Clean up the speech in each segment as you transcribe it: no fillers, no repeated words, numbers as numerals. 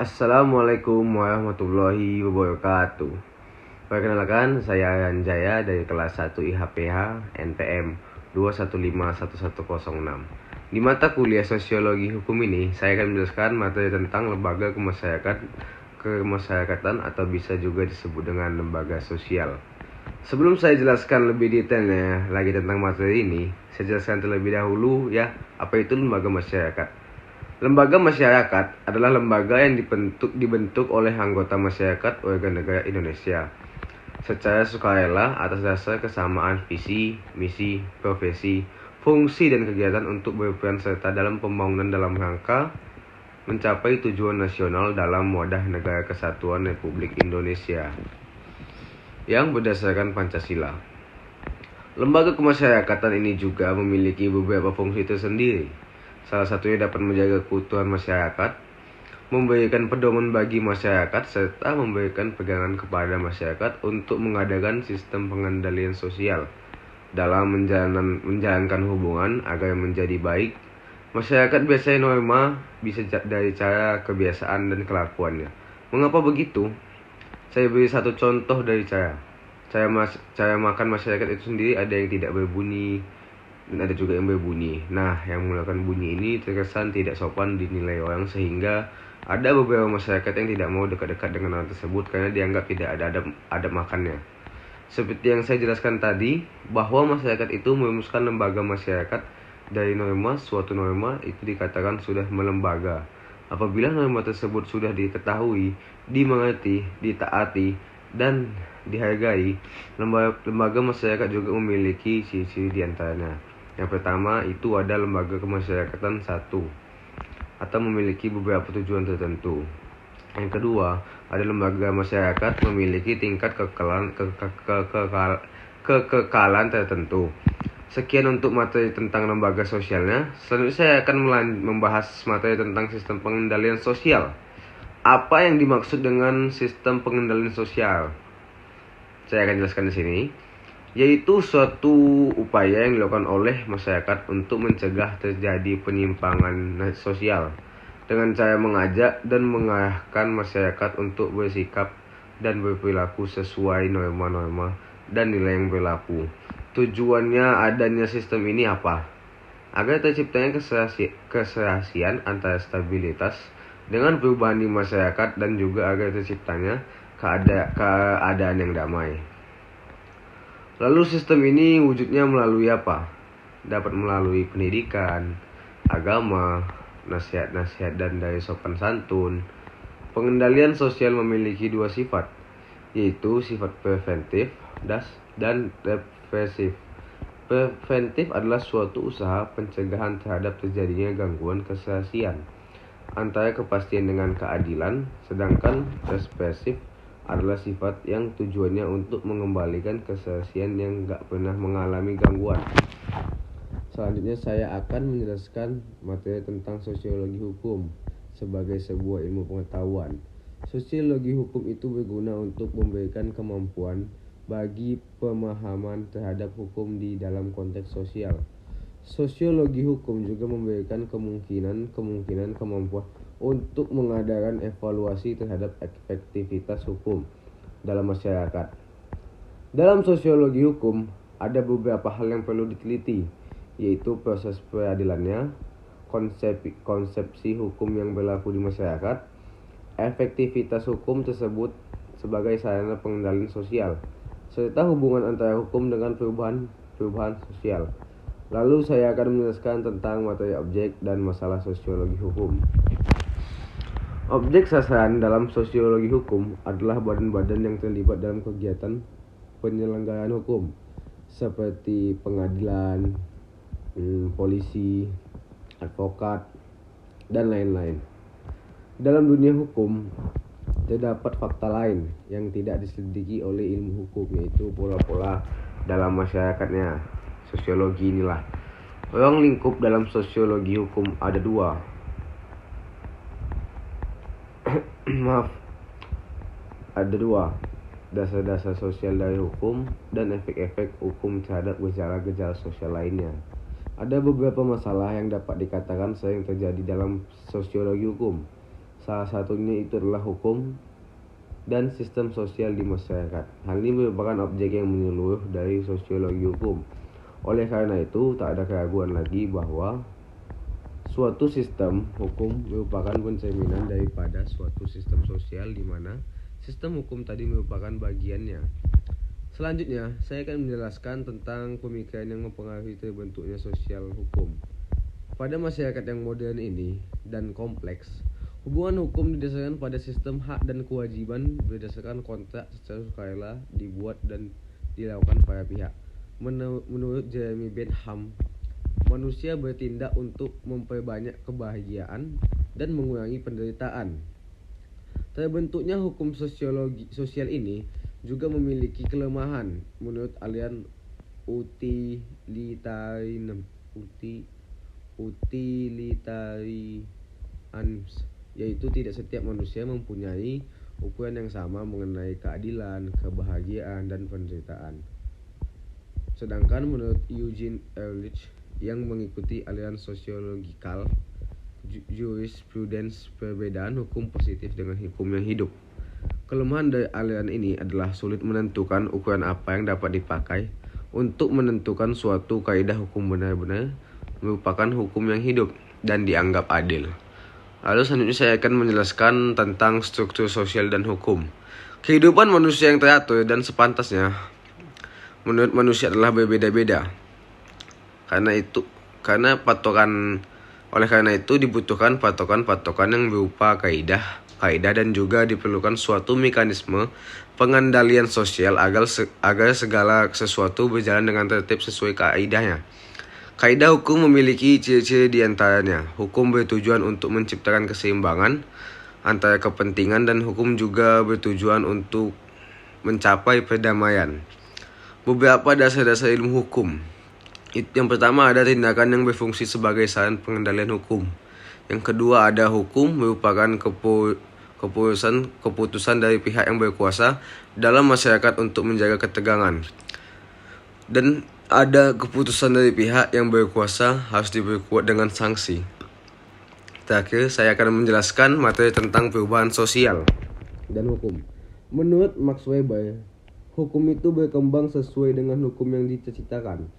Assalamualaikum warahmatullahi wabarakatuh. Perkenalkan, saya Anjaya dari kelas 1 IHPH NPM 2151106. Di mata kuliah Sosiologi Hukum ini, saya akan menjelaskan materi tentang lembaga kemasyarakatan atau bisa juga disebut dengan lembaga sosial. Sebelum saya jelaskan lebih detailnya lagi tentang materi ini, saya jelaskan terlebih dahulu apa itu lembaga masyarakat. Lembaga masyarakat adalah lembaga yang dibentuk oleh anggota masyarakat warga negara Indonesia secara sukarela atas dasar kesamaan visi, misi, profesi, fungsi, dan kegiatan untuk berperan serta dalam pembangunan dalam rangka mencapai tujuan nasional dalam wadah negara kesatuan Republik Indonesia yang berdasarkan Pancasila. Lembaga kemasyarakatan ini juga memiliki beberapa fungsi tersendiri. Salah satunya dapat menjaga keutuhan masyarakat, memberikan pedoman bagi masyarakat, serta memberikan pegangan kepada masyarakat untuk mengadakan sistem pengendalian sosial dalam menjalankan hubungan agar menjadi baik. Masyarakat biasanya norma bisa dari cara kebiasaan dan kelakuannya. Mengapa begitu? Saya beri satu contoh dari cara makan masyarakat itu sendiri. Ada yang tidak berbunyi dan ada juga yang berbunyi. Nah, yang menggunakan bunyi ini terkesan tidak sopan dinilai orang, sehingga ada beberapa masyarakat yang tidak mau dekat-dekat dengan hal tersebut karena dianggap tidak ada adab makannya. Seperti yang saya jelaskan tadi, bahwa masyarakat itu merumuskan lembaga masyarakat dari norma. Suatu norma itu dikatakan sudah melembaga apabila norma tersebut sudah diketahui, dimengerti, ditaati, dan dihargai. Lembaga masyarakat juga memiliki ciri-ciri diantaranya. Yang pertama itu ada lembaga kemasyarakatan satu atau memiliki beberapa tujuan tertentu. Yang kedua, ada lembaga masyarakat memiliki tingkat kekekalan tertentu. Sekian untuk materi tentang lembaga sosialnya. Selanjutnya saya akan membahas materi tentang sistem pengendalian sosial. Apa yang dimaksud dengan sistem pengendalian sosial? Saya akan jelaskan di sini, yaitu suatu upaya yang dilakukan oleh masyarakat untuk mencegah terjadi penyimpangan sosial dengan cara mengajak dan mengarahkan masyarakat untuk bersikap dan berperilaku sesuai norma-norma dan nilai yang berlaku. Tujuannya adanya sistem ini apa? Agar terciptanya keserasian antara stabilitas dengan perubahan di masyarakat, dan juga agar terciptanya keadaan yang damai. Lalu sistem ini wujudnya melalui apa? Dapat melalui pendidikan, agama, nasihat-nasihat dan dari sopan santun. Pengendalian sosial memiliki dua sifat, yaitu sifat preventif dan represif. Preventif adalah suatu usaha pencegahan terhadap terjadinya gangguan keserasian antara kepastian dengan keadilan, sedangkan represif adalah sifat yang tujuannya untuk mengembalikan keserasian yang gak pernah mengalami gangguan. Selanjutnya saya akan menjelaskan materi tentang sosiologi hukum sebagai sebuah ilmu pengetahuan. Sosiologi hukum itu berguna untuk memberikan kemampuan bagi pemahaman terhadap hukum di dalam konteks sosial. Sosiologi hukum juga memberikan kemungkinan kemampuan untuk mengadakan evaluasi terhadap efektivitas hukum dalam masyarakat. Dalam sosiologi hukum ada beberapa hal yang perlu diteliti, yaitu proses peradilannya, konsepsi hukum yang berlaku di masyarakat, efektivitas hukum tersebut sebagai sarana pengendalian sosial, serta hubungan antara hukum dengan perubahan sosial. Lalu saya akan menjelaskan tentang materi objek dan masalah sosiologi hukum. Objek sasaran dalam sosiologi hukum adalah badan-badan yang terlibat dalam kegiatan penyelenggaraan hukum, seperti pengadilan, polisi, advokat, dan lain-lain. Dalam dunia hukum, terdapat fakta lain yang tidak diselidiki oleh ilmu hukum, yaitu pola-pola dalam masyarakatnya. Sosiologi inilah. Ruang lingkup dalam sosiologi hukum ada dua. Ada dua. Dasar-dasar sosial dari hukum dan efek-efek hukum terhadap gejala-gejala sosial lainnya. Ada beberapa masalah yang dapat dikatakan sering terjadi dalam sosiologi hukum. Salah satunya itu adalah hukum dan sistem sosial di masyarakat. Hal ini merupakan objek yang menyeluruh dari sosiologi hukum. Oleh karena itu, tak ada keraguan lagi bahwa suatu sistem hukum merupakan pencerminan daripada suatu sistem sosial di mana sistem hukum tadi merupakan bagiannya. Selanjutnya, saya akan menjelaskan tentang pemikiran yang mempengaruhi terbentuknya sosial hukum. Pada masyarakat yang modern ini dan kompleks, hubungan hukum didasarkan pada sistem hak dan kewajiban berdasarkan kontrak secara sukarela dibuat dan dilakukan para pihak. Menurut Jeremy Bentham, manusia bertindak untuk memperbanyak kebahagiaan dan mengurangi penderitaan. Terbentuknya hukum sosial ini juga memiliki kelemahan menurut aliran utilitarianisme, yaitu tidak setiap manusia mempunyai ukuran yang sama mengenai keadilan, kebahagiaan, dan penderitaan. Sedangkan menurut Eugene Ehrlich yang mengikuti aliran sosiologikal jurisprudence, perbedaan hukum positif dengan hukum yang hidup. Kelemahan dari aliran ini adalah sulit menentukan ukuran apa yang dapat dipakai untuk menentukan suatu kaidah hukum benar-benar merupakan hukum yang hidup dan dianggap adil. Lalu selanjutnya saya akan menjelaskan tentang struktur sosial dan hukum. Kehidupan manusia yang teratur dan sepantasnya menurut manusia adalah berbeda-beda. Oleh karena itu dibutuhkan patokan-patokan yang berupa kaidah dan juga diperlukan suatu mekanisme pengendalian sosial agar segala sesuatu berjalan dengan tertib sesuai kaidahnya. Kaidah hukum memiliki ciri-ciri di antaranya. Hukum bertujuan untuk menciptakan keseimbangan antara kepentingan dan hukum juga bertujuan untuk mencapai perdamaian. Beberapa dasar-dasar ilmu hukum. Yang pertama ada tindakan yang berfungsi sebagai saran pengendalian hukum. Yang kedua ada hukum merupakan keputusan dari pihak yang berkuasa dalam masyarakat untuk menjaga ketegangan. Dan ada keputusan dari pihak yang berkuasa harus diperkuat dengan sanksi. Terakhir, saya akan menjelaskan materi tentang perubahan sosial dan hukum. Menurut Max Weber, hukum itu berkembang sesuai dengan hukum yang diciptakan.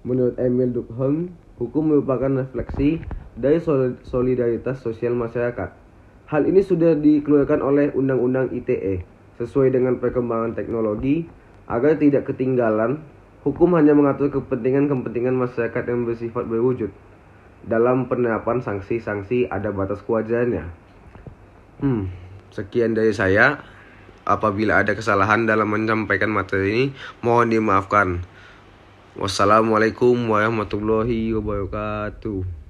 Menurut Emil Durkheim, hukum merupakan refleksi dari solidaritas sosial masyarakat. Hal ini sudah dikeluarkan oleh Undang-Undang ITE sesuai dengan perkembangan teknologi agar tidak ketinggalan. Hukum hanya mengatur kepentingan masyarakat yang bersifat berwujud. Dalam penerapan sanksi-sanksi ada batas kewajarannya. Sekian dari saya. Apabila ada kesalahan dalam menyampaikan materi ini, mohon dimaafkan. Wassalamualaikum warahmatullahi wabarakatuh.